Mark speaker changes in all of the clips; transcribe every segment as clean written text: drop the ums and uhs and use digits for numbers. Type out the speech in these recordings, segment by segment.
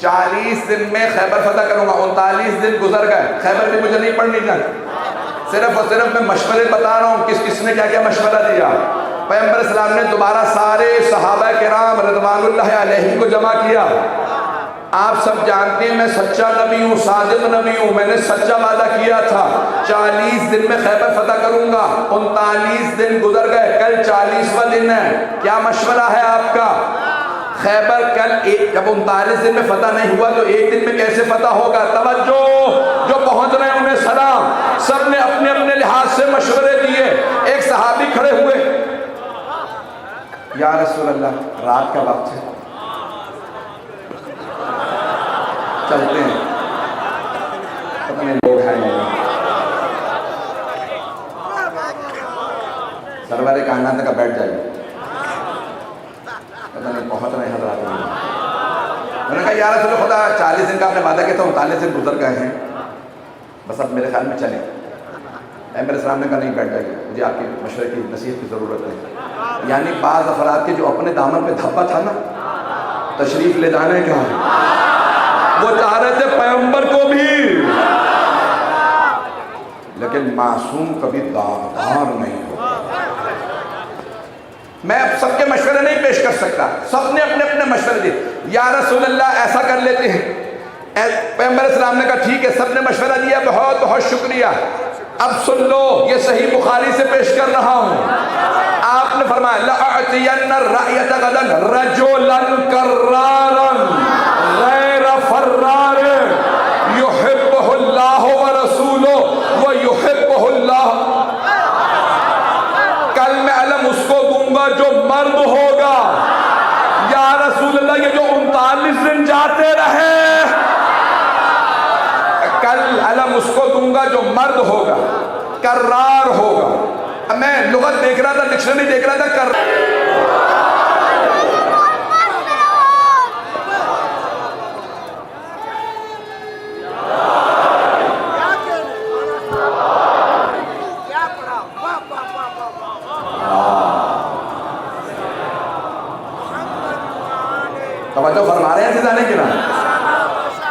Speaker 1: 40 دن میں خیبر فتح کروں گا. 39 دن گزر گئے, خیبر بھی مجھے نہیں پڑھنی جائے. صرف اور صرف میں مشورے بتا رہا ہوں کس کس نے کیا کیا مشورہ دیا. پیغمبر اسلام نے دوبارہ سارے صحابہ کرام رضوان اللہ علیہ کو جمع کیا. آپ سب جانتے ہیں میں سچا نبی ہوں, صادق نبی ہوں. میں نے سچا وعدہ کیا تھا 40 دن میں خیبر فتح کروں گا. 39 دن گزر گئے, کل 40واں دن ہے. کیا مشورہ ہے آپ کا؟ خیبر کل جب 39 دن میں فتح نہیں ہوا تو ایک دن میں کیسے فتح ہوگا؟ توجہ, جو پہنچ رہے ہیں انہیں سلام. سب نے اپنے اپنے لحاظ سے مشورے دیے. ایک صحابی کھڑے ہوئے, یا رسول اللہ رات کا وقت ہے, چلتے ہیں, پتہ نہیں لوگ ہیں نہیں. سرور کائنات کا بیٹھ جائے, پتہ نہیں پہنچ رہے ہیں حضرات. میں نے کہا یا رسول خدا 40 دن کا آپ نے وعدہ کیا تھا, 39 دن گزر گئے ہیں, بس اب میرے خیال میں چلیں. پیغمبر اسلام نے کہا نہیں, بیٹھ جائیے, مجھے آپ کے مشورے کی نصیحت کی ضرورت ہے. یعنی بعض افراد کے جو اپنے دامن پہ دھبا تھا نا, تشریف لے جانے کا, وہ چاہ رہے تھے پیغمبر کو بھی, لیکن معصوم کبھی داغدار نہیں ہوتا. میں اب سب کے مشورے نہیں پیش کر سکتا, سب نے اپنے اپنے مشورے دیے. یا رسول اللہ ایسا کر لیتے ہیں. پیغمبر اسلام نے کہا ٹھیک ہے, سب نے مشورہ دیا, بہت بہت شکریہ. اب سن لو, یہ صحیح بخاری سے پیش کر رہا ہوں. آپ نے فرمایا لَأَعْتِيَنَّ الرَّأْيَةَ غَدًا رَجُلًا كَرَّارًا غَيْرَ فَرَّارٍ يُحِبُّهُ اللَّهُ وَرَسُولُهُ وَيُحِبُّهُ اللَّهُ. کل میں علم اس کو دوں گا جو مرد ہوگا. یا رسول اللہ یہ جو 39 دن جاتے رہے, کل علم اس کو دوں گا جو مرد ہوگا, کرار ہوگا. اب میں لغت دیکھ رہا تھا, ڈکشنری دیکھ رہا تھا, توجہ فرما رہے ہیں جانے کے نا.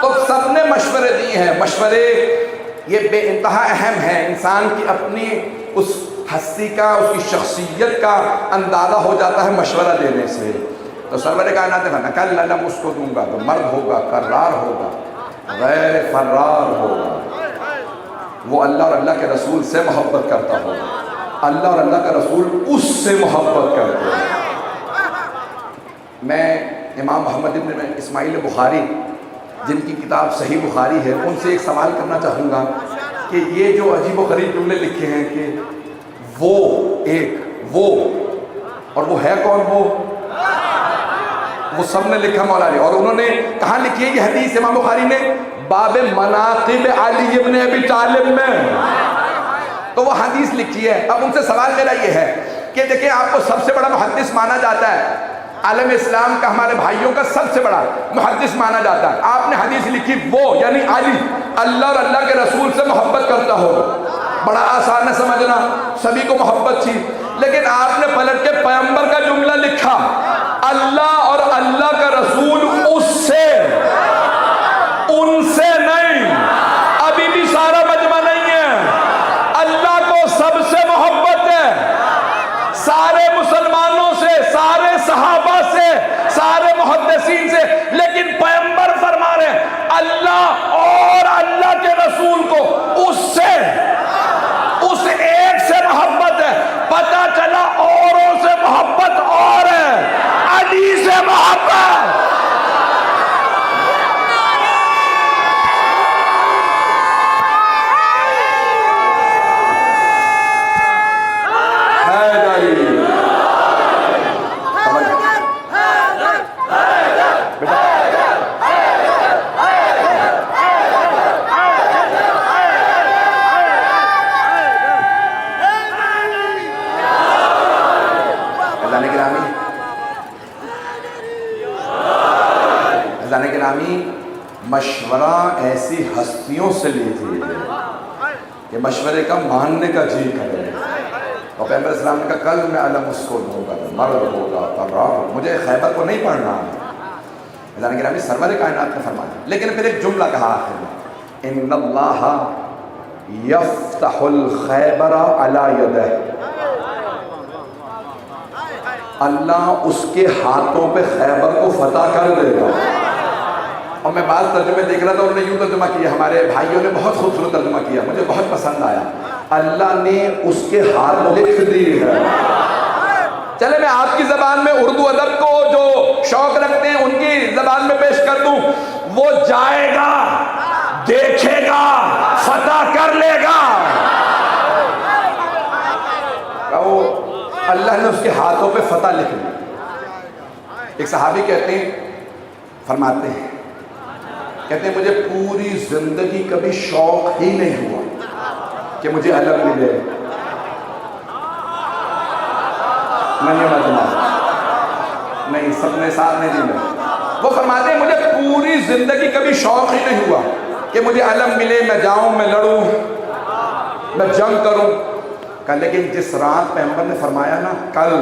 Speaker 1: تو سب نے مشورے دیے ہیں. مشورے یہ بے انتہا اہم ہے. انسان کی اپنی اس ہستی کا, اس کی شخصیت کا اندازہ ہو جاتا ہے مشورہ دینے سے. تو سرور کائنات نے کل علم اس کو دوں گا تو مرد ہوگا, کرار ہوگا, غیر فرار ہوگا. وہ اللہ اور اللہ کے رسول سے محبت کرتا ہوگا, اللہ اور اللہ کا رسول اس سے محبت کرتے ہیں. میں امام محمد ابن اسماعیل بخاری جن کی کتاب صحیح بخاری ہے, ان سے ایک سوال کرنا چاہوں گا کہ یہ جو عجیب و غریب جملے لکھے ہیں کہ وہ ایک, وہ اور وہ ہے کون, وہ سب نے لکھا مولا علی. اور انہوں نے کہاں لکھی ہے یہ حدیث امام بخاری نے؟ باب مناقب علی ابن ابی طالب میں تو وہ حدیث لکھی ہے. اب ان سے سوال میرا یہ ہے کہ دیکھیں آپ کو سب سے بڑا محدث مانا جاتا ہے, عالم اسلام کا, ہمارے بھائیوں کا سب سے بڑا محدث مانا جاتا ہے. آپ نے حدیث لکھی وہ یعنی علی اللہ اور اللہ کے رسول سے محبت کرتا ہو. بڑا آسان ہے سمجھنا, سبھی کو محبت تھی. لیکن آپ نے پلٹ کے پیغمبر کا جملہ لکھا, اللہ اور اللہ کا رسول اس سے, ان سے نہیں. ابھی بھی سارا مجمع نہیں ہے. اللہ کو سب سے محبت ہے, سارے مسلمانوں سے, سارے صحابہ سے, سارے محدثین سے. لیکن پیغمبر فرما رہے ہیں اللہ اور اللہ کے رسول کو اس سے, اس ایک سے محبت ہے. پتہ چلا اوروں سے محبت اور ہے, علی سے محبت. مشورہ ایسی ہستیوں سے لیجیے کہ مشورے کا ماننے کا جی کرے. اور پیغمبر اسلام نے کہا کل میں علم اس کو دوں گا, مرد ہوگا, کرار. مجھے خیبر کو نہیں پڑھنا ہے, اللہ نے گرامی سرور کائنات نے فرمایا، لیکن پھر ایک جملہ کہا آخر میں، ان اللہ یفتح الخیبر علی یدہ، اللہ اس کے ہاتھوں پہ خیبر کو فتح کر دے گا۔ اور میں بعض ترجمے دیکھ رہا تھا، انہوں نے یوں ترجمہ کیا، ہمارے بھائیوں نے بہت خوبصورت ترجمہ کیا، مجھے بہت پسند آیا، اللہ نے اس کے ہاتھ لکھ دی ہے۔ چلے میں آپ کی زبان میں اردو ادب کو جو شوق رکھتے ہیں ان کی زبان میں پیش کر دوں، وہ جائے گا، دیکھے گا، فتح کر لے گا۔ کہو اللہ نے اس کے ہاتھوں پہ فتح لکھ دی۔ ایک صحابی کہتے ہیں، فرماتے ہیں، کہتے ہیں مجھے پوری زندگی کبھی شوق ہی نہیں ہوا کہ مجھے علم ملے۔ نہیں، سب نے ساتھ نہیں دی۔ وہ فرماتے ہیں مجھے پوری زندگی کبھی شوق ہی نہیں ہوا کہ مجھے علم ملے، میں جاؤں، میں لڑوں، میں جنگ کروں۔ کہ لیکن جس رات پیغمبر نے فرمایا نا کل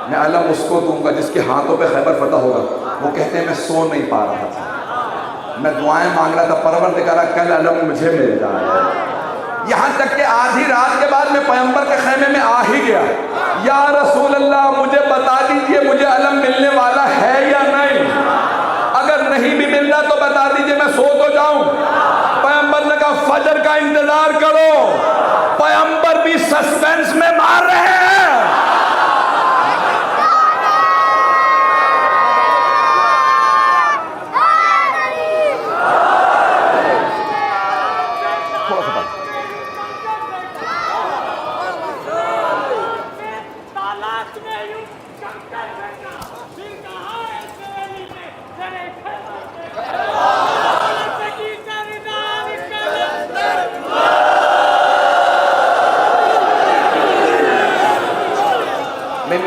Speaker 1: میں علم اس کو دوں گا جس کے ہاتھوں پہ خیبر فتح ہوگا، وہ کہتے ہیں میں سو نہیں پا رہا تھا، میں دعائیں مانگ رہا تھا، پروردگارا کل علم مجھے مل جائے۔ یہاں تک کہ آدھی رات کے بعد میں پیغمبر کے خیمے میں آ ہی گیا، یا رسول اللہ مجھے بتا دیجئے مجھے علم ملنے والا ہے یا نہیں، اگر نہیں بھی مل رہا تو بتا دیجئے میں سو تو جاؤں۔ پیغمبر نے کہا فجر کا انتظار کرو، پیغمبر بھی سسپینس میں مار رہے ہیں۔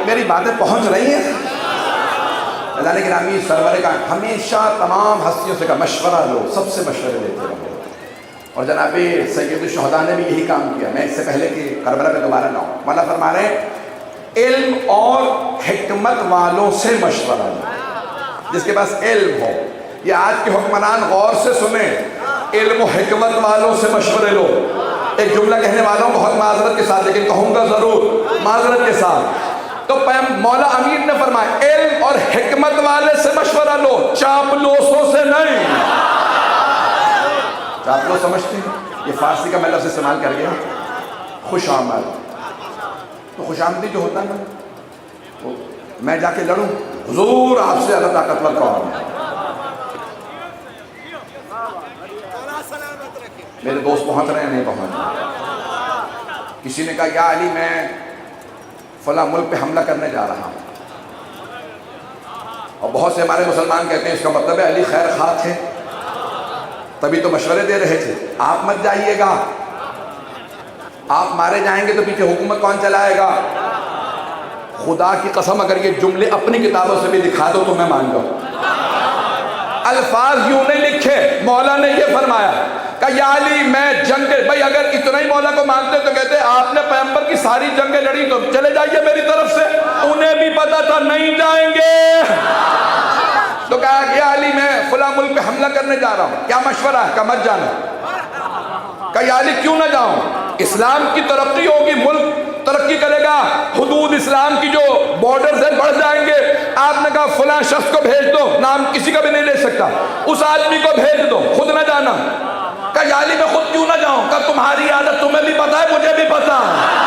Speaker 1: میری باتیں پہنچ رہی ہیں؟ اللہ نے گرامی سرور کا ہمیشہ تمام ہستیوں سے کا مشورہ لو، سب سے مشورے لیتے رہو، اور جناب سید الشہداء نے بھی یہی کام کیا۔ میں اس سے پہلے کہ کربلا پہ دوبارہ نہ ہوں، مولا فرما رہے ہیں علم اور حکمت والوں سے مشورہ لو، جس کے پاس علم ہو۔ یہ آج کے حکمران غور سے سنیں، علم و حکمت والوں سے مشورے لو۔ ایک جملہ کہنے والا ہوں بہت معذرت کے ساتھ، لیکن کہوں گا ضرور معذرت کے ساتھ۔ تو مولا امیر نے فرمایا علم اور حکمت والے سے مشورہ لو، چاپلوسوں سے نہیں۔ چاپلوس سمجھتے ہیں؟ یہ فارسی کا میں لفظ استعمال کر گیا، خوش آمد۔ تو خوش آمدی جو ہوتا ہے نا، تو میں جا کے لڑوں، حضور آپ سے اللہ طاقتور کون ہے؟ میرے دوست پہنچ رہے ہیں نہیں پہنچ رہے؟ کسی نے کہا یا علی میں فلاں ملک پہ حملہ کرنے جا رہا ہوں، اور بہت سے ہمارے مسلمان کہتے ہیں اس کا مطلب ہے علی خیر خواہ تھے، تبھی تو مشورے دے رہے تھے، آپ مت جائیے گا، آپ مارے جائیں گے تو پیچھے حکومت کون چلائے گا؟ خدا کی قسم اگر یہ جملے اپنی کتابوں سے بھی دکھا دو تو میں مان جاؤں۔ الفاظ یوں نہیں لکھے، مولا نے یہ فرمایا کہ یا علی میں جنگ، بھائی اگر اتنا ہی مولا کو مانتے تو کہتے آپ نے پیغمبر کی ساری جنگیں لڑی تو چلے جائیے میری طرف سے، انہیں بھی پتا تھا نہیں جائیں گے۔ تو کہا یا علی میں فلاں ملک پہ حملہ کرنے جا رہا ہوں، کیا مشورہ ہے؟ کہ مت جانا۔ کہ یا علی کیوں نہ جاؤں؟ اسلام کی ترقی ہوگی، ملک ترقی کرے گا، حدود اسلام کی جو بارڈرز ہیں بڑھ جائیں گے۔ آپ نے کہا فلاں شخص کو بھیج دو، نام کسی کا بھی نہیں لے سکتا، اس آدمی کو بھیج دو، خود نہ جانا۔ کہ یا علی میں خود کیوں نہ جاؤں؟ کہ تمہاری عادت تمہیں بھی پتا ہے مجھے بھی پتا ہے۔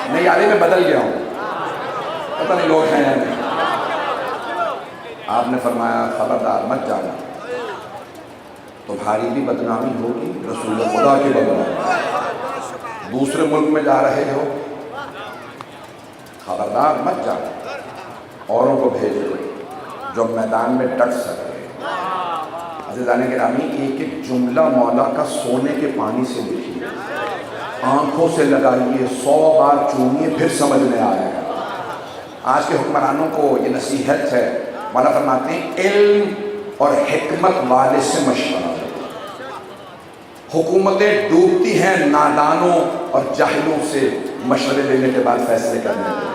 Speaker 1: نہیں علی میں بدل گیا ہوں، پتہ نہیں لوگ ہیں یا نہیں۔ آپ نے فرمایا خبردار مت جانا، تمہاری بھی بدنامی ہوگی، رسول خدا کی بدنامی، دوسرے ملک میں جا رہے ہو، خبردار مت جانا، اوروں کو بھیجو جو میدان میں ڈٹ سکے۔ عزیزان گرامی ایک ایک جملہ مولا کا سونے کے پانی سے لکھیے، آنکھوں سے لگائیے، 100 بار چومیے، پھر سمجھ میں آئے گا۔ آج کے حکمرانوں کو یہ نصیحت ہے، مولا فرماتے ہیں علم اور حکمت والے سے مشورہ لو۔ حکومتیں ڈوبتی ہیں نادانوں اور جاہلوں سے، مشورے لینے کے بعد فیصلے کرنے لگے.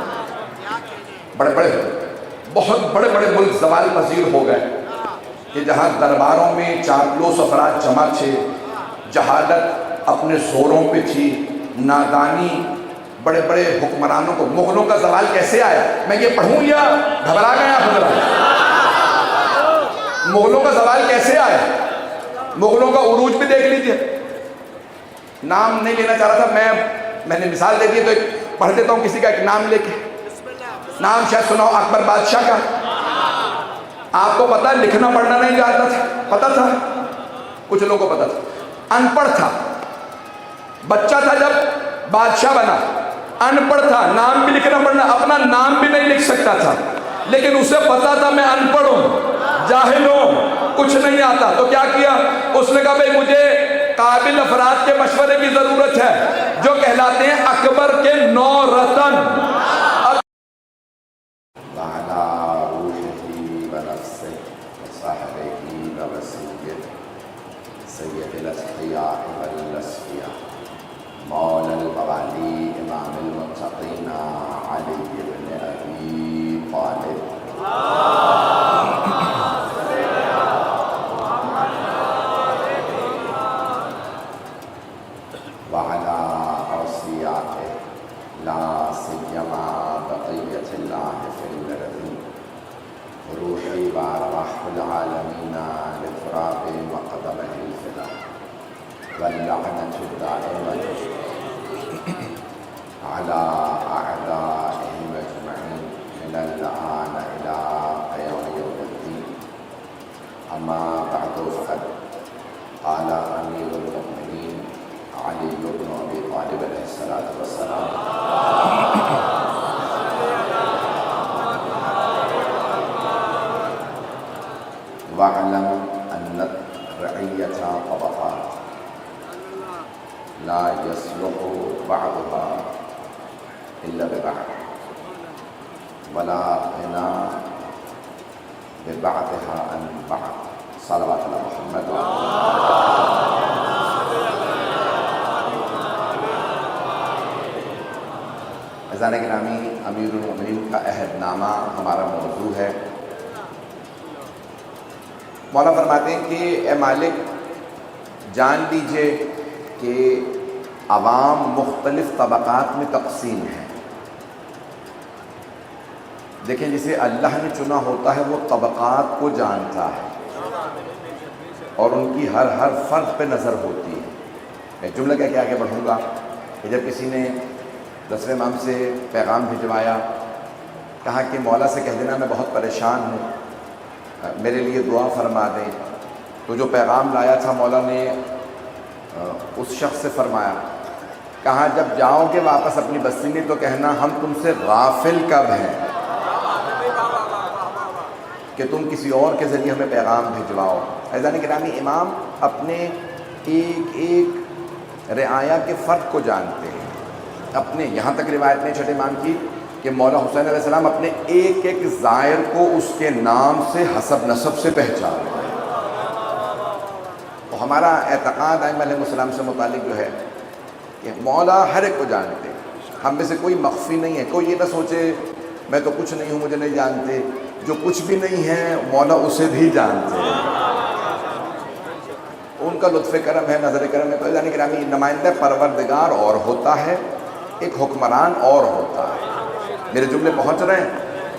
Speaker 1: بہت بڑے بڑے ملک زوال پذیر ہو گئے کہ جہاں درباروں میں چاپلوس افراد جمع تھے، جہالت اپنے زوروں پہ تھی، نادانی بڑے بڑے حکمرانوں کو. مغلوں کا زوال کیسے آیا؟ میں یہ پڑھوں یا گھبرا گئے آپ حضرات؟ مغلوں کا زوال کیسے آیا؟ مغلوں کا عروج بھی دیکھ لیجئے. نام نہیں لینا چاہ رہا تھا میں نے مثال دے دی تو ایک پڑھ دیتا ہوں کسی کا ایک نام لے کے. نام شاید سناؤ اکبر بادشاہ کا. آپ کو پتا لکھنا پڑھنا نہیں جانتا تھا؟ پتا تھا؟ کچھ لوگوں کو پتا تھا. ان پڑھ تھا، بچہ تھا جب بادشاہ بنا، ان پڑھ تھا، نام بھی لکھنا پڑھنا، اپنا نام بھی نہیں لکھ سکتا تھا، لیکن اسے پتا تھا میں ان پڑھ ہوں، جاہل ہوں، کچھ نہیں آتا. تو کیا کیا؟ اس نے کہا بھئی مجھے قابل افراد کے مشورے کی ضرورت ہے جو کہلاتے ہیں اکبر کے 9 رتن.
Speaker 2: وعلى روحه ونفسه وصحبه ووسيله سيد الأتقياء والأصفياء مولى الموالي إمام المتقين علي بن أبي طالب وعلى أوصيائه لا سيما بقية الله في الأرض روحي وأرواح العالمين لتراب مقدمه الفدا واللعنة الدائمة على أعدائهم أجمعين من الآن إلى قيام يوم الدين. أما بعد فقد قال أمير المؤمنين علي بن أبي طالب عليه الصلاة والسلام واعلم أن الرعية طبقات لا يصلح بعضها إلا ببعض ولا غنى ببعضها عن بعض. صلوات على محمد عزیزان گرامی، امیر المؤمنین کا عہد نامہ ہمارا موضوع ہے. مولا فرماتے ہیں کہ اے مالک جان لیجئے کہ عوام مختلف طبقات میں تقسیم ہے. دیکھیں جسے اللہ نے چنا ہوتا ہے وہ طبقات کو جانتا ہے اور ان کی ہر فرد پہ نظر ہوتی ہے. میں جملہ کہہ کے آگے بڑھوں گا کہ جب کسی نے 10ویں امام سے پیغام بھجوایا، کہا کہ مولا سے کہہ دینا میں بہت پریشان ہوں، میرے لیے دعا فرما دیں. تو جو پیغام لایا تھا مولا نے اس شخص سے فرمایا، کہا جب جاؤ گے واپس اپنی بستی میں تو کہنا ہم تم سے غافل کب ہیں کہ تم کسی اور کے ذریعے ہمیں پیغام بھجواؤ. عزیزان گرامی، امام اپنے ایک ایک رعایا کے فرد کو جانتے ہیں. اپنے یہاں تک روایت میں چھٹے امام کی کہ مولا حسین علیہ السلام اپنے ایک ایک زائر کو اس کے نام سے حسب نسب سے پہچان رہے ہیں. تو ہمارا اعتقاد ائمہ علیہ السلام سے متعلق جو ہے کہ مولا ہر ایک کو جانتے ہیں، ہم میں سے کوئی مخفی نہیں ہے. کوئی یہ نہ سوچے میں تو کچھ نہیں ہوں مجھے نہیں جانتے. جو کچھ بھی نہیں ہے مولا اسے بھی جانتے ہیں. ان کا لطف کرم ہے، نظر کرم ہے. تو عزیزان گرامی، نمائندہ پروردگار اور ہوتا ہے، ایک حکمران اور ہوتا ہے. میرے جملے پہنچ رہے ہیں؟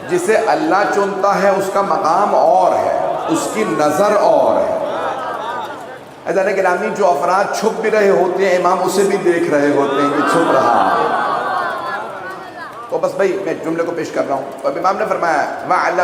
Speaker 2: جسے اللہ چنتا ہے اس کا مقام اور ہے، اس کی نظر اور ہے. عزیزان گرامی، جو افراد چھپ بھی رہے ہوتے ہیں امام اسے بھی دیکھ رہے ہوتے ہیں کہ چھپ رہا ہے. تو بس بھائی میں جملے کو پیش کر رہا ہوں. اب امام نے فرمایا وَعْلَمْ